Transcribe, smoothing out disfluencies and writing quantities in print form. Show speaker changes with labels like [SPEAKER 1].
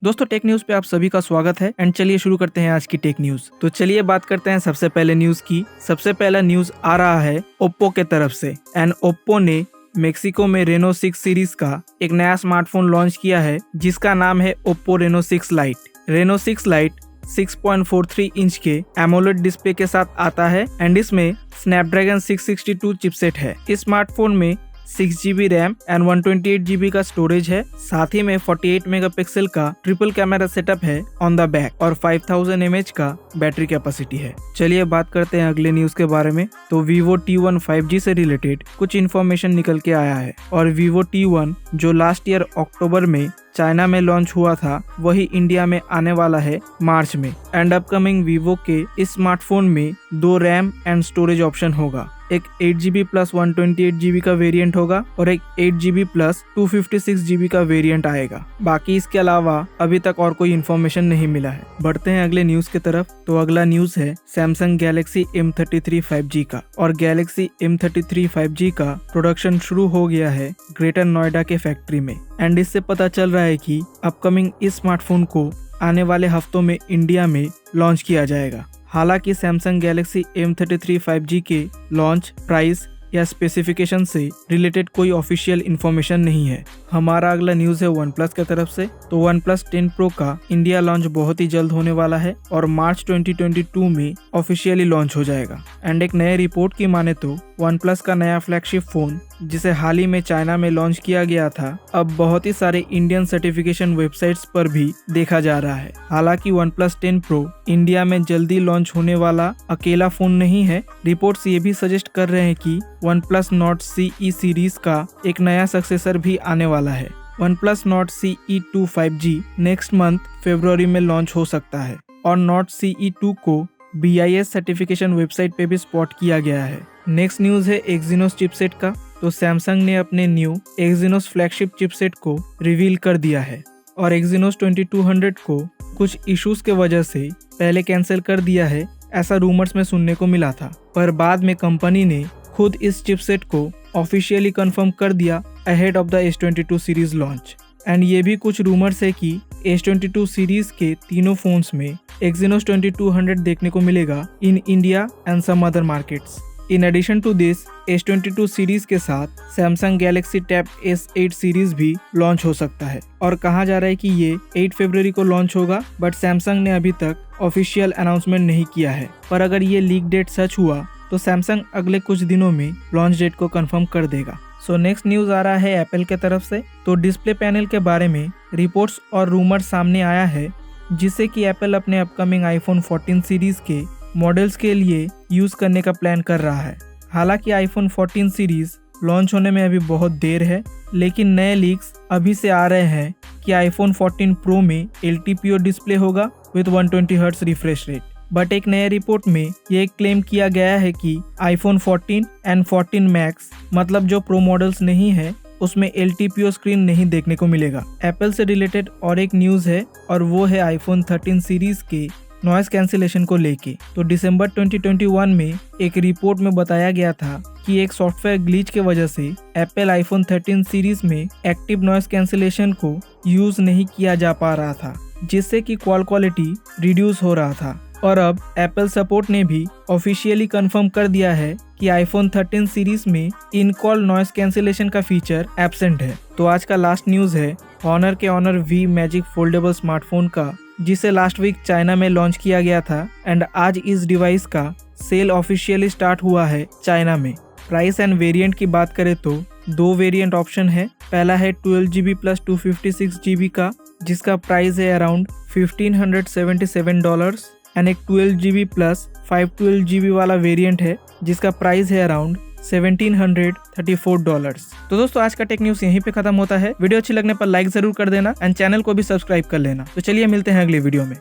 [SPEAKER 1] दोस्तों tech news पे आप सभी का स्वागत है एंड चलिए शुरू करते हैं आज की टेक न्यूज। तो चलिए बात करते हैं सबसे पहले न्यूज की। सबसे पहला न्यूज आ रहा है ओप्पो के तरफ से एंड ओप्पो ने मेक्सिको में रेनो 6 सीरीज का एक नया स्मार्टफोन लॉन्च किया है जिसका नाम है Oppo Reno 6 lite. Reno 6 lite 6.43 inch के एमोलेड डिस्प्ले के साथ आता है एंड इसमें स्नैपड्रैगन 662 चिपसेट है। इस स्मार्टफोन में 6GB रैम एंड 128GB का स्टोरेज है। साथ ही में 48 मेगापिक्सल का ट्रिपल कैमरा सेटअप है ऑन द बैक और 5000 mAh का बैटरी कैपेसिटी है। चलिए बात करते हैं अगले न्यूज के बारे में। तो Vivo T1 5G से रिलेटेड कुछ इन्फॉर्मेशन निकल के आया है और Vivo T1 जो लास्ट ईयर अक्टूबर में चाइना में लॉन्च हुआ था वही इंडिया में आने वाला है मार्च में एंड अपकमिंग Vivo के इस स्मार्टफोन में 2 रैम एंड स्टोरेज ऑप्शन होगा। एक 8GB प्लस 128GB का वेरिएंट होगा और एक 8GB प्लस 256GB का वेरिएंट आएगा। बाकी इसके अलावा अभी तक और कोई इन्फॉर्मेशन नहीं मिला है। बढ़ते हैं अगले न्यूज की तरफ। तो अगला न्यूज है सैमसंग गैलेक्सी M33 5G का और गैलेक्सी M33 5G का प्रोडक्शन शुरू हो गया है ग्रेटर नोएडा के फैक्ट्री में एंड इससे पता चल रहा है कि अपकमिंग इस स्मार्टफोन को आने वाले हफ्तों में इंडिया में लॉन्च किया जाएगा। हालांकि सैमसंग गैलेक्सी M33 5G के लॉन्च प्राइस या स्पेसिफिकेशन से रिलेटेड कोई ऑफिशियल इन्फॉर्मेशन नहीं है। हमारा अगला न्यूज है OnePlus की तरफ से। तो OnePlus 10 Pro का इंडिया लॉन्च बहुत ही जल्द होने वाला है और मार्च 2022 में ऑफिशियली लॉन्च हो जाएगा एंड एक नए रिपोर्ट की माने तो OnePlus का नया फ्लैगशिप फोन जिसे हाल ही में चाइना में लॉन्च किया गया था अब बहुत ही सारे इंडियन सर्टिफिकेशन वेबसाइट्स पर भी देखा जा रहा है। हालांकि OnePlus 10 Pro इंडिया में जल्दी लॉन्च होने वाला अकेला फोन नहीं है। रिपोर्ट्स ये भी सजेस्ट कर रहे हैं कि OnePlus Nord CE सीरीज का एक नया सक्सेसर भी आने वाला है। OnePlus Nord CE 2 5G next month फरवरी में लॉन्च हो सकता है और Nord CE 2 को BIS सर्टिफिकेशन वेबसाइट पे भी स्पॉट किया गया है। नेक्स्ट न्यूज है Exynos चिपसेट का। तो सैमसंग ने अपने न्यू Exynos फ्लैगशिप चिपसेट को रिवील कर दिया है और Exynos 2200 को कुछ इश्यूज के वजह से पहले कैंसिल कर दिया है, ऐसा रूमर्स में सुनने को मिला था। पर बाद में कंपनी ने खुद इस चिपसेट को ऑफिशियली कंफर्म कर दिया ahead of the S22 series launch and ये भी कुछ रूमर्स है कि S22 सीरीज के तीनों फोन्स में Exynos 2200 देखने को मिलेगा in India and some other markets. In addition to this S22 series के साथ Samsung Galaxy Tab S8 series भी लॉन्च हो सकता है और कहा जा रहा है कि ये 8 फरवरी को लॉन्च होगा बट सैमसंग ने अभी तक ऑफिशियल अनाउंसमेंट नहीं किया है। पर अगर ये लीक डेट सच हुआ तो सैमसंग अगले कुछ दिनों में लॉन्च डेट को कंफर्म कर देगा। सो नेक्स्ट न्यूज आ रहा है एप्पल के तरफ से। तो डिस्प्ले पैनल के बारे में रिपोर्ट्स और रूमर सामने आया है जिससे कि एप्पल अपने अपकमिंग iPhone 14 सीरीज के मॉडल्स के लिए यूज करने का प्लान कर रहा है। हालांकि iPhone 14 सीरीज लॉन्च होने में अभी बहुत देर है लेकिन नए लीक्स अभी से आ रहे हैं कि iPhone 14 Pro में LTPO डिस्प्ले होगा with 120Hz refresh rate. But एक नए रिपोर्ट में ये क्लेम किया गया है कि iPhone 14 एंड 14 Max मतलब जो प्रो मॉडल्स नहीं है उसमें LTPO स्क्रीन नहीं देखने को मिलेगा। एप्पल से रिलेटेड और एक न्यूज है और वो है iPhone 13 सीरीज के नॉइस कैंसिलेशन को लेके। तो दिसंबर 2021 में एक रिपोर्ट में बताया गया था कि एक सॉफ्टवेयर ग्लिच के वजह से एप्पल iPhone 13 सीरीज में एक्टिव नॉइस कैंसिलेशन को यूज नहीं किया जा पा रहा था जिससे कि कॉल क्वालिटी रिड्यूस हो रहा था। और अब एप्पल सपोर्ट ने भी ऑफिशियली कंफर्म कर दिया है कि iPhone 13 सीरीज में इन कॉल नॉइस कैंसिलेशन का फीचर एब्सेंट है। तो आज का लास्ट न्यूज है Honor के Honor V magic foldable smartphone का जिसे लास्ट वीक चाइना में लॉन्च किया गया था एंड आज इस डिवाइस का सेल ऑफिशियली स्टार्ट हुआ है चाइना में। प्राइस एंड वेरिएंट की बात करें तो 2 वेरिएंट ऑप्शन है। पहला है 12GB प्लस 256GB का जिसका प्राइस है अराउंड $1577 एंड एक 12GB प्लस 512GB वाला वेरिएंट है जिसका प्राइस है अराउंड $1734। तो दोस्तों आज का टेक न्यूज यहीं पे खत्म होता है। वीडियो अच्छी लगने पर लाइक जरूर कर देना एंड चैनल को भी सब्सक्राइब कर लेना। तो चलिए मिलते हैं अगले वीडियो में।